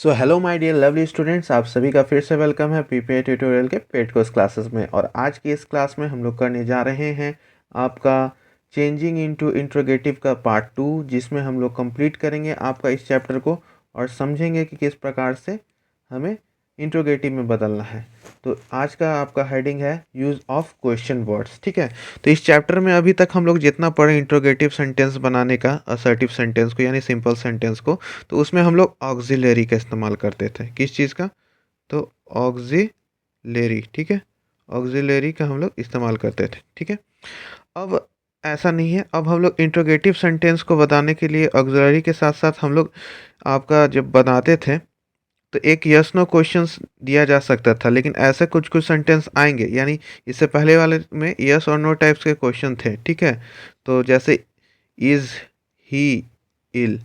So hello my dear lovely students, आप सभी का फिर से वेलकम है पीपीए ट्यूटोरियल के पेड कोर्स क्लासेस में। और आज की इस क्लास में हम लोग करने जा रहे हैं आपका चेंजिंग इनटू इंट्रोगेटिव का पार्ट 2, जिसमें हम लोग कंप्लीट करेंगे आपका इस चैप्टर को और समझेंगे कि किस प्रकार से हमें इंट्रोगेटिव में बदलना है। तो आज का आपका हेडिंग है यूज़ ऑफ क्वेश्चन वर्ड्स। ठीक है, तो इस चैप्टर में अभी तक हम लोग जितना पढ़े इंट्रोगेटिव सेंटेंस बनाने का, असर्टिव सेंटेंस को यानी सिंपल सेंटेंस को, तो उसमें हम लोग ऑक्सिलरी का इस्तेमाल करते थे। किस चीज़ का? तो ऑक्सिलरी। ठीक है, ऑक्सिलरी का हम लोग इस्तेमाल करते थे। ठीक है, अब ऐसा नहीं है। अब हम लोग इंट्रोगेटिव सेंटेंस को बताने के लिए ऑक्सिलरी के साथ साथ हम लोग आपका जब बनाते थे तो एक यस नो क्वेश्चंस दिया जा सकता था, लेकिन ऐसे कुछ कुछ सेंटेंस आएंगे, यानी इससे पहले वाले में यस और नो टाइप्स के क्वेश्चन थे। ठीक है, तो जैसे इज़ ही इल।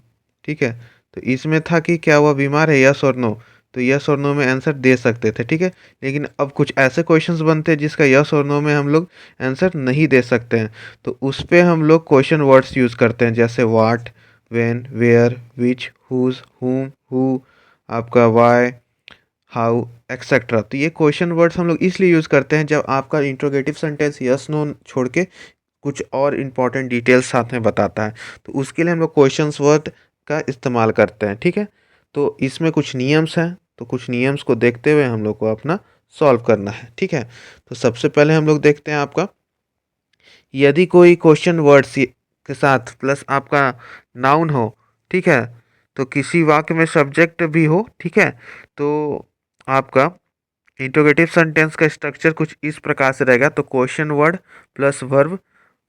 ठीक है, तो इसमें था कि क्या वह बीमार है, यस और नो। तो यस और नो में आंसर दे सकते थे। ठीक है, लेकिन अब कुछ ऐसे क्वेश्चंस बनते हैं जिसका यस और नो में हम लोग आंसर नहीं दे सकते हैं, तो उस पे हम लोग क्वेश्चन वर्ड्स यूज़ करते हैं, जैसे वाट, व्हेन, वेयर, विच, हुज, हुम, हु, आपका वाई, हाउ, एक्सेट्रा। तो ये क्वेश्चन वर्ड्स हम लोग इसलिए यूज़ करते हैं जब आपका इंट्रोगेटिव सेंटेंस यस नो छोड़ के कुछ और इम्पॉर्टेंट डिटेल्स साथ में बताता है, तो उसके लिए हम लोग क्वेश्चंस वर्ड का इस्तेमाल करते हैं। ठीक है, तो इसमें कुछ नियम्स हैं, तो कुछ नियम्स को देखते हुए हम लोग को अपना सॉल्व करना है। ठीक है, तो सबसे पहले हम लोग देखते हैं आपका, यदि कोई क्वेश्चन वर्ड्स के साथ प्लस आपका नाउन हो, ठीक है, तो किसी वाक्य में सब्जेक्ट भी हो, ठीक है, तो आपका इंट्रोगेटिव सेंटेंस का स्ट्रक्चर कुछ इस प्रकार से रहेगा। तो क्वेश्चन वर्ड प्लस वर्ब,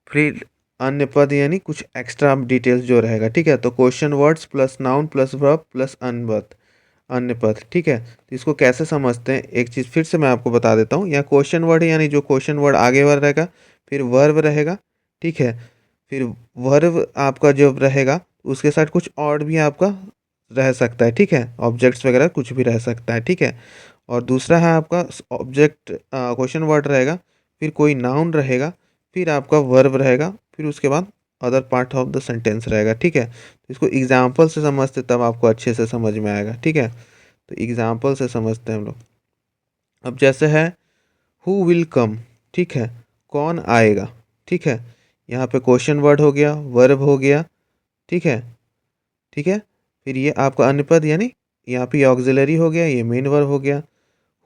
फिर अन्य पद यानी कुछ एक्स्ट्रा डिटेल्स जो रहेगा। ठीक है, तो question words plus noun plus verb plus अन्य पद। ठीक है, तो इसको कैसे समझते हैं, एक चीज़ फिर से मैं आपको बता देता हूँ। यहाँ क्वेश्चन वर्ड यानी जो क्वेश्चन वर्ड आगे वर्ड रहेगा, फिर वर्ब रहेगा। ठीक है, फिर वर्ब आपका जो रहेगा उसके साथ कुछ और भी आपका रह सकता है। ठीक है, ऑब्जेक्ट्स वगैरह कुछ भी रह सकता है। ठीक है, और दूसरा है आपका ऑब्जेक्ट, क्वेश्चन वर्ड रहेगा, फिर कोई नाउन रहेगा, फिर आपका वर्ब रहेगा, फिर उसके बाद other part of the sentence रहेगा। ठीक है, तो इसको एग्जाम्पल से समझते तब आपको अच्छे से समझ में आएगा। ठीक है, तो एग्जाम्पल से समझते हैं हम लोग। अब जैसे है हु विल कम। ठीक है, कौन आएगा। ठीक है, यहाँ पे क्वेश्चन वर्ड हो गया, वर्ब हो गया। ठीक है, ठीक है, फिर ये आपका अनुपद यानी यहाँ पे ऑक्सिलरी हो गया, ये मेन वर्ब हो गया।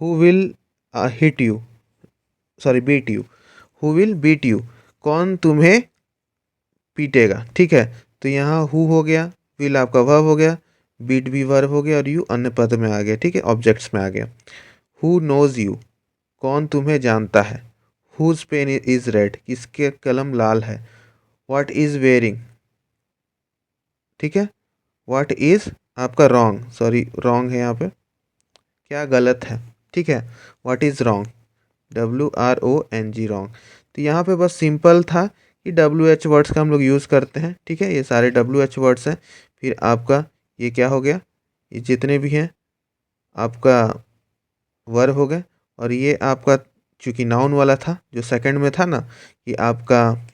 Who will hit you, sorry beat you, who will beat you, कौन तुम्हें पीटेगा। ठीक है, तो यहाँ हु हो गया, विल आपका वर्ब हो गया, बीट भी वर्ब हो गया, और यू अन्य पद में आ गया। ठीक है, ऑब्जेक्ट्स में आ गया। हु नोज यू, कौन तुम्हें जानता है। हुज पेन इज रेड, किसके कलम लाल है। What is wearing. ठीक है, व्हाट इज आपका रॉन्ग, सॉरी रॉन्ग है यहाँ पे, क्या गलत है। ठीक है, what is wrong, WRONG wrong. तो यहाँ पे बस सिंपल था कि WH वर्ड्स का हम लोग यूज़ करते हैं। ठीक है, ये सारे WH वर्ड्स हैं। फिर आपका ये क्या हो गया, ये जितने भी हैं आपका वर्ब हो गए, और ये आपका चूंकि नाउन वाला था, जो सेकंड में था ना, कि आपका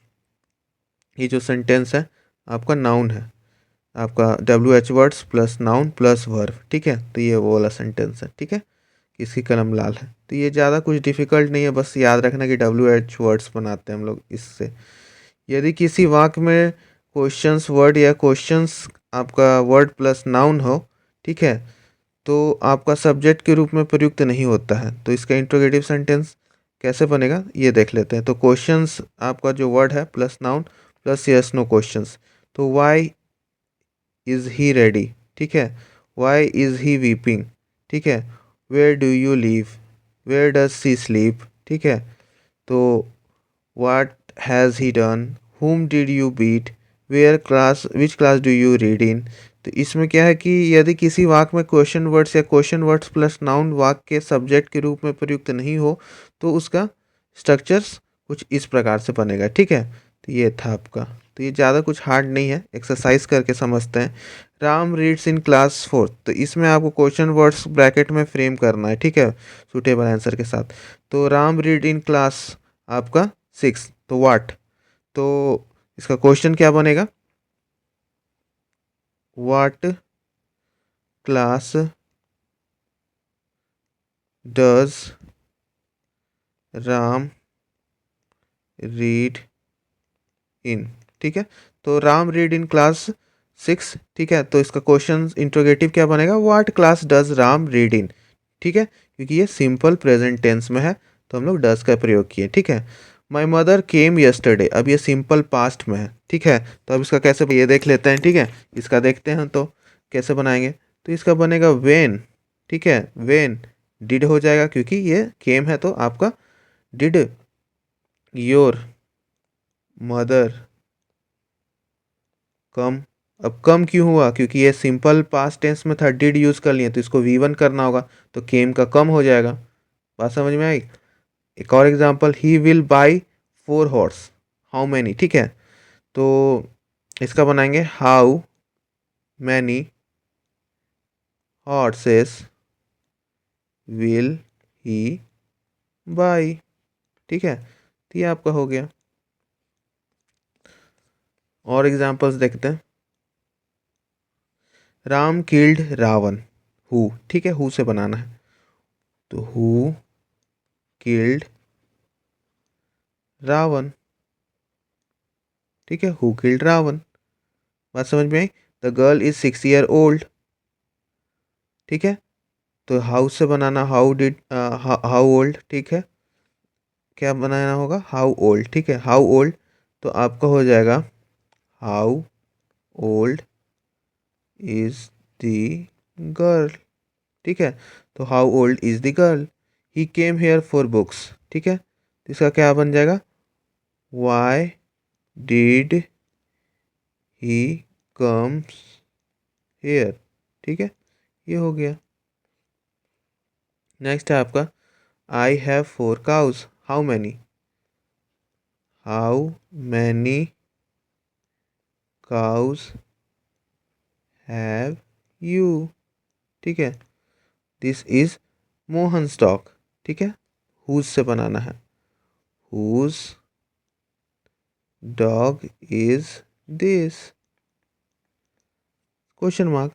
ये जो सेंटेंस है आपका नाउन है, आपका WH words plus noun plus verb. ठीक है, तो ये वो वाला सेंटेंस है। ठीक है, किसकी कलम लाल है। तो ये ज़्यादा कुछ डिफिकल्ट नहीं है, बस याद रखना कि WH वर्ड्स बनाते हैं हम लोग इससे। यदि किसी वाक्य में क्वेश्चंस वर्ड या क्वेश्चंस आपका वर्ड प्लस नाउन हो, ठीक है, तो आपका सब्जेक्ट के रूप में प्रयुक्त नहीं होता है, तो इसका इंट्रोगेटिव सेंटेंस कैसे बनेगा ये देख लेते हैं। तो क्वेश्चंस आपका जो वर्ड है plus noun plus yes no questions. तो वाई इज़ ही रेडी। ठीक है, वाई इज़ ही वीपिंग। ठीक है, where do you live, where does she sleep. ठीक है, तो what has he done, whom did you beat, where class, which class do you read in. तो इसमें क्या है कि यदि किसी वाक्य में क्वेश्चन वर्ड्स या क्वेश्चन वर्ड्स प्लस नाउन वाक्य के सब्जेक्ट के रूप में प्रयुक्त नहीं हो, तो उसका स्ट्रक्चर्स कुछ इस प्रकार से बनेगा। ठीक है, तो ये था आपका, तो ये ज़्यादा कुछ हार्ड नहीं है, एक्सरसाइज करके समझते हैं। राम रीड्स इन क्लास 4, तो इसमें आपको क्वेश्चन वर्ड्स ब्रैकेट में फ्रेम करना है। ठीक है, सुटेबल आंसर के साथ। तो राम रीड इन क्लास आपका 6, तो वाट, तो इसका क्वेश्चन क्या बनेगा, what class does Ram read in, ठीक है। तो राम रीड इन क्लास 6, ठीक है। तो इसका क्वेश्चन इंट्रोगेटिव क्या बनेगा, what class does Ram read in, ठीक है। क्योंकि ये सिंपल प्रेजेंट टेंस में है तो हम लोग डज का प्रयोग किए, ठीक है। माई मदर केम यस्टरडे, अब ये सिंपल पास्ट में है, ठीक है। तो अब इसका कैसे ये देख लेते हैं, ठीक है। इसका देखते हैं तो कैसे बनाएंगे। तो इसका बनेगा वेन, ठीक है। वेन डिड हो जाएगा क्योंकि ये केम है तो आपका डिड योर मदर कम। अब कम क्यों हुआ, क्योंकि ये सिंपल पास्ट टेंस में था, डिड यूज़ कर लिए तो इसको वी1 करना होगा तो केम का कम हो जाएगा। बात समझ में आई। एक और example, he will by 4 horse, how many, ठीक है। तो इसका बनाएंगे how many horses will he by, ठीक है। तो ये आपका हो गया। और एग्जांपल्स देखते हैं। राम किल्ड रावण, हु, ठीक है। हु से बनाना है तो हु किल्ड रावण, ठीक है। हु किल्ड रावण, बात समझ में आई। The girl is 6 year old, ठीक है। तो हाउ से बनाना हाउ डिड, हाउ ओल्ड, ठीक है। क्या बनाना होगा, हाउ ओल्ड, ठीक है। हाउ ओल्ड तो आपका हो जाएगा how old is the girl, ठीक है। तो how old is the girl, he came here for books, ठीक है। तो इसका क्या बन जाएगा, why did he comes here, ठीक है। ये हो गया। नेक्स्ट है आपका, I have 4 cows, how many, how many cows have you, ठीक है। दिस इज मोहन स्टॉक, ठीक है। हुज से बनाना है, whose dog is this, question mark.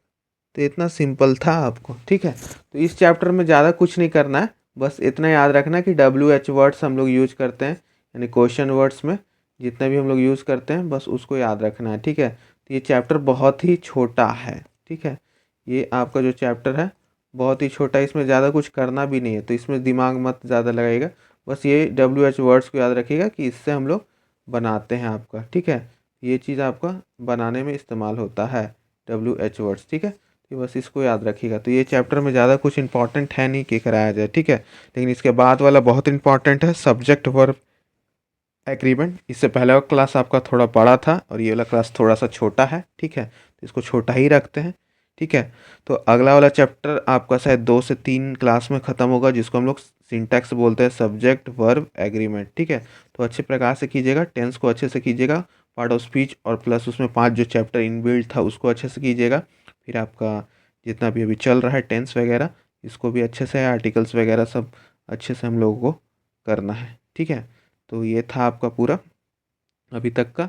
तो इतना सिंपल था आपको, ठीक है। तो इस चैप्टर में ज़्यादा कुछ नहीं करना है, बस इतना याद रखना कि WH वर्ड्स हम लोग यूज करते हैं, यानी क्वेश्चन वर्ड्स में जितने भी हम लोग यूज़ करते हैं बस उसको याद रखना है, ठीक है। तो ये चैप्टर बहुत ही छोटा है, ठीक है। ये आपका जो चैप्टर है बहुत ही छोटा है, इसमें ज़्यादा कुछ करना भी नहीं है, तो इसमें दिमाग मत ज़्यादा लगाइएगा। बस ये WH वर्ड्स को याद रखिएगा कि इससे हम लोग बनाते हैं आपका, ठीक है। ये चीज़ आपका बनाने में इस्तेमाल होता है WH वर्ड्स, ठीक है। तो बस इसको याद रखिएगा। तो ये चैप्टर में ज़्यादा कुछ इंपॉर्टेंट है नहीं कि कराया जाए, ठीक है। लेकिन इसके बाद वाला बहुत इंपॉर्टेंट है, सब्जेक्ट वर्ब एग्रीमेंट। इससे पहला क्लास आपका थोड़ा बड़ा था और ये वाला क्लास थोड़ा सा छोटा है, ठीक है। तो इसको छोटा ही रखते हैं, ठीक है। तो अगला वाला चैप्टर आपका शायद 2 से 3 क्लास में ख़त्म होगा, जिसको हम लोग सिंटैक्स बोलते हैं, सब्जेक्ट वर्ब एग्रीमेंट, ठीक है। तो अच्छे प्रकार से कीजिएगा, टेंस को अच्छे से कीजिएगा, पार्ट ऑफ स्पीच और प्लस उसमें 5 जो चैप्टर इनबिल्ट था उसको अच्छे से कीजिएगा। फिर आपका जितना भी अभी चल रहा है टेंस वगैरह, इसको भी अच्छे से, आर्टिकल्स वगैरह सब अच्छे से हम लोगों को करना है, ठीक है। तो ये था आपका पूरा अभी तक का।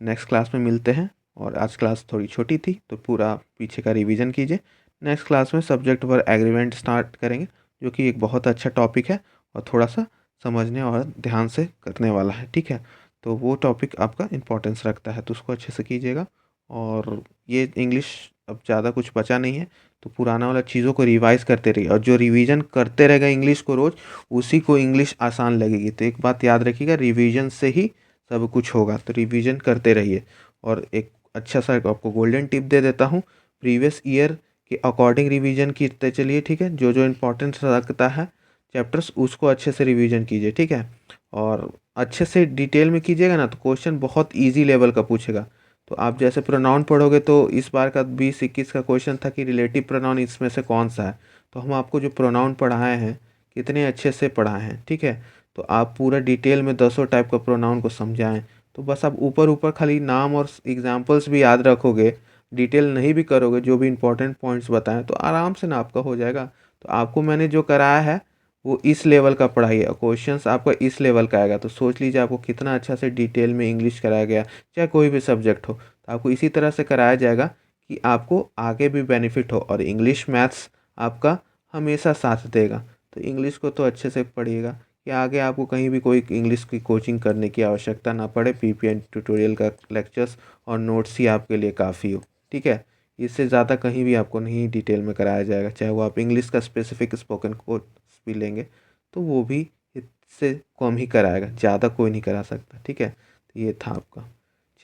नेक्स्ट क्लास में मिलते हैं। और आज क्लास थोड़ी छोटी थी तो पूरा पीछे का रिवीजन कीजिए। नेक्स्ट क्लास में सब्जेक्ट वर्ब एग्रीमेंट स्टार्ट करेंगे, जो कि एक बहुत अच्छा टॉपिक है और थोड़ा सा समझने और ध्यान से करने वाला है, ठीक है। तो वो टॉपिक आपका इम्पोर्टेंस रखता है तो उसको अच्छे से कीजिएगा। और ये इंग्लिश अब ज़्यादा कुछ बचा नहीं है, तो पुराना वाला चीज़ों को रिवाइज़ करते रहिए, और जो रिवीजन करते रहेगा इंग्लिश को रोज़, उसी को इंग्लिश आसान लगेगी। तो एक बात याद रखिएगा, रिवीजन से ही सब कुछ होगा, तो रिवीजन करते रहिए। और एक अच्छा सा आपको गोल्डन टिप दे देता हूँ, प्रीवियस ईयर के अकॉर्डिंग रिवीजन करते चलिए, ठीक है। जो जो इम्पोर्टेंस रखता है चैप्टर्स उसको अच्छे से रिवीजन कीजिए, ठीक है। और अच्छे से डिटेल में कीजिएगा ना तो क्वेश्चन बहुत ईजी लेवल का पूछेगा। तो आप जैसे प्रोनाउन पढ़ोगे तो इस बार का 20-21 का क्वेश्चन था कि रिलेटिव प्रोनाउन इसमें से कौन सा है, तो हम आपको जो प्रोनाउन पढ़ाए हैं कितने अच्छे से पढ़ाए हैं, ठीक है। तो आप पूरा डिटेल में 10 टाइप का प्रोनाउन को समझाएं। तो बस आप ऊपर ऊपर खाली नाम और एग्जाम्पल्स भी याद रखोगे, डिटेल नहीं भी करोगे, जो भी इंपॉर्टेंट पॉइंट्स बताएं तो आराम से ना आपका हो जाएगा। तो आपको मैंने जो कराया है वो इस लेवल का पढ़ाई है, क्वेश्चंस आपका इस लेवल का आएगा। तो सोच लीजिए आपको कितना अच्छा से डिटेल में इंग्लिश कराया गया, चाहे कोई भी सब्जेक्ट हो, तो आपको इसी तरह से कराया जाएगा कि आपको आगे भी बेनिफिट हो और इंग्लिश मैथ्स आपका हमेशा साथ देगा। तो इंग्लिश को तो अच्छे से पढ़िएगा कि आगे आपको कहीं भी कोई इंग्लिश की कोचिंग करने की आवश्यकता ना पड़े। पीपीआई ट्यूटोरियल का लेक्चर्स और नोट्स ही आपके लिए काफ़ी हो, ठीक है। इससे ज़्यादा कहीं भी आपको नहीं डिटेल में कराया जाएगा, चाहे वो आप इंग्लिश का स्पेसिफिक स्पोकन कोर्स भी लेंगे तो वो भी इससे कम ही कराएगा, ज़्यादा कोई नहीं करा सकता, ठीक है। तो ये था आपका।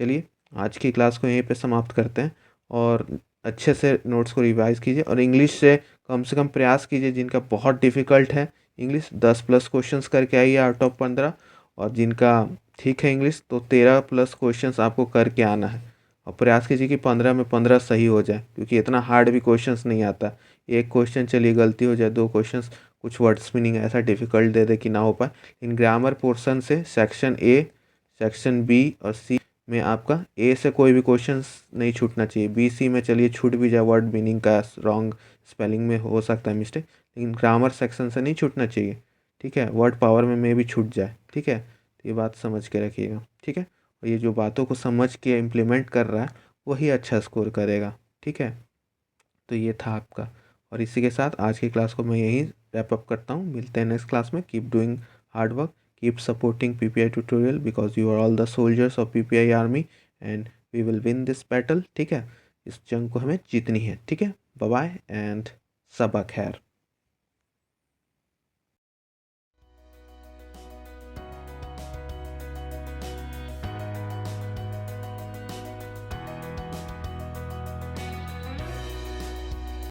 चलिए आज की क्लास को यहीं पे समाप्त करते हैं और अच्छे से नोट्स को रिवाइज कीजिए और इंग्लिश से कम प्रयास कीजिए। जिनका बहुत डिफ़िकल्ट है इंग्लिश 10+ क्वेश्चंस करके आइए आउट ऑफ 15, और जिनका ठीक है इंग्लिश तो 13+ क्वेश्चंस आपको करके आना है। और प्रयास कीजिए कि 15 में 15 सही हो जाए, क्योंकि इतना हार्ड भी क्वेश्चंस नहीं आता। एक क्वेश्चन चलिए गलती हो जाए, 2 क्वेश्चंस कुछ वर्ड्स मीनिंग ऐसा डिफ़िकल्ट दे दे कि ना हो पाए। इन ग्रामर पोर्शन से सेक्शन ए, सेक्शन बी और सी में आपका ए से कोई भी क्वेश्चंस नहीं छूटना चाहिए। बी सी में चलिए छूट भी जाए, वर्ड मीनिंग का रॉन्ग स्पेलिंग में हो सकता है मिस्टेक, लेकिन ग्रामर सेक्शन से नहीं छूटना चाहिए, ठीक है। वर्ड पावर में भी छूट जाए, ठीक है। तो ये बात समझ के रखिएगा, ठीक है। और ये जो बातों को समझ के इम्प्लीमेंट कर रहा है वही अच्छा स्कोर करेगा, ठीक है। तो ये था आपका, और इसी के साथ आज की क्लास को मैं यहीं रैप अप करता हूँ। मिलते हैं नेक्स्ट क्लास में। Keep doing hard work, keep supporting PPI tutorial because you are all the soldiers of PPI army and we will win this battle, ठीक है। इस जंग को हमें जीतनी है, ठीक है। बाय बाय एंड सबा खैर।